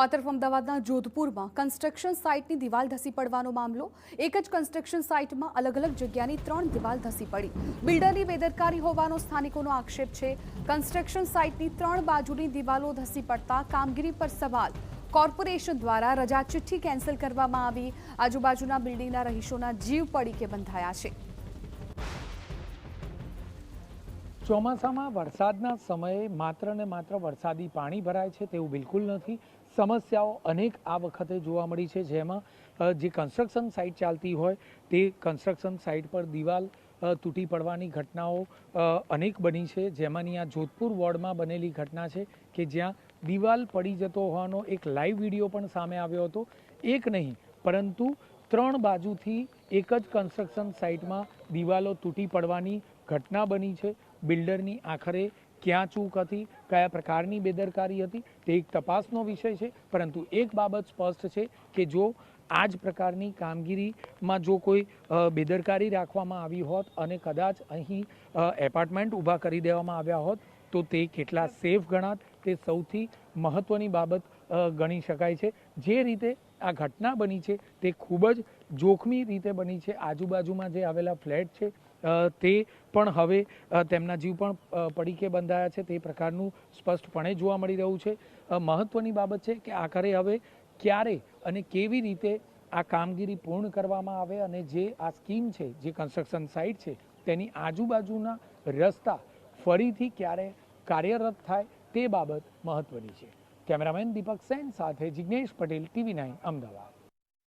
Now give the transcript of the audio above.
આ તરફ અમદાવાદના જોધપુરમાં કન્સ્ટ્રક્શન સાઇટની દિવાલ ધસી પડવાનો મામલો। એક જ કન્સ્ટ્રક્શન સાઇટમાં અલગ અલગ જગ્યાની 3 દિવાલ ધસી પડી। બિલ્ડરની બેદરકારી હોવાનો સ્થાનિકોનો આક્ષેપ છે। કન્સ્ટ્રક્શન સાઇટની 3 બાજુની દિવાલો ધસી પડતા કામગીરી પર સવાલ। કોર્પોરેશન દ્વારા રજા ચિઠ્ઠી કેન્સલ કરવામાં આવી। આજુબાજુના બિલ્ડિંગના રહીશોના જીવ પડીકે બંધાયા છે। ચોમાસામાં વરસાદના સમયે માત્ર ને માત્ર વરસાદી પાણી ભરાય છે તેવું બિલકુલ નથી। સમસ્યાઓ અનેક આ વખતે જોવા મળી છે, જેમાં જે કન્સ્ટ્રક્શન સાઇટ ચાલતી હોય તે કન્સ્ટ્રક્શન સાઇટ પર દિવાલ તૂટી પડવાની ઘટનાઓ અનેક બની છે। જેમાંની આ જોધપુર વોર્ડમાં બનેલી ઘટના છે કે જ્યાં દિવાલ પડી જતો હોવાનો એક લાઈવ વિડીયો પણ સામે આવ્યો હતો। એક નહીં પરંતુ 3 બાજુથી એક જ કન્સ્ટ્રક્શન સાઇટમાં દિવાલો તૂટી પડવાની ઘટના બની છે। બિલ્ડરની આખરે ક્યાં ચૂક હતી, કયા પ્રકારની બેદરકારી હતી તે એક તપાસનો વિષય છે, પરંતુ એક બાબત સ્પષ્ટ છે કે જો આ જ પ્રકારની કામગીરીમાં જો કોઈ બેદરકારી રાખવામાં આવી હોત અને કદાચ અહીં એપાર્ટમેન્ટ ઊભા કરી દેવામાં આવ્યા હોત તો તે કેટલા સેફ ગણાત તે સૌથી મહત્ત્વની બાબત ગણી શકાય છે। જે રીતે આ ઘટના બની છે તે ખૂબ જ જોખમી રીતે બની છે। આજુબાજુમાં જે આવેલા ફ્લેટ છે તે પણ હવે તેમના જીવ પણ પડીકે બંધાયા છે તે પ્રકારનું સ્પષ્ટપણે જોવા મળી રહ્યું છે। મહત્ત્વની બાબત છે કે આખરે હવે ક્યારે અને કેવી રીતે આ કામગીરી પૂર્ણ કરવામાં આવે અને જે આ સ્કીમ છે, જે કન્સ્ટ્રક્શન સાઇટ છે તેની આજુબાજુના રસ્તા ફરીથી ક્યારે કાર્યરત થાય તે બાબત મહત્ત્વની છે। કેમેરામેન દીપક સેન સાથે જિગ્નેશ પટેલ, TV9 અમદાવાદ।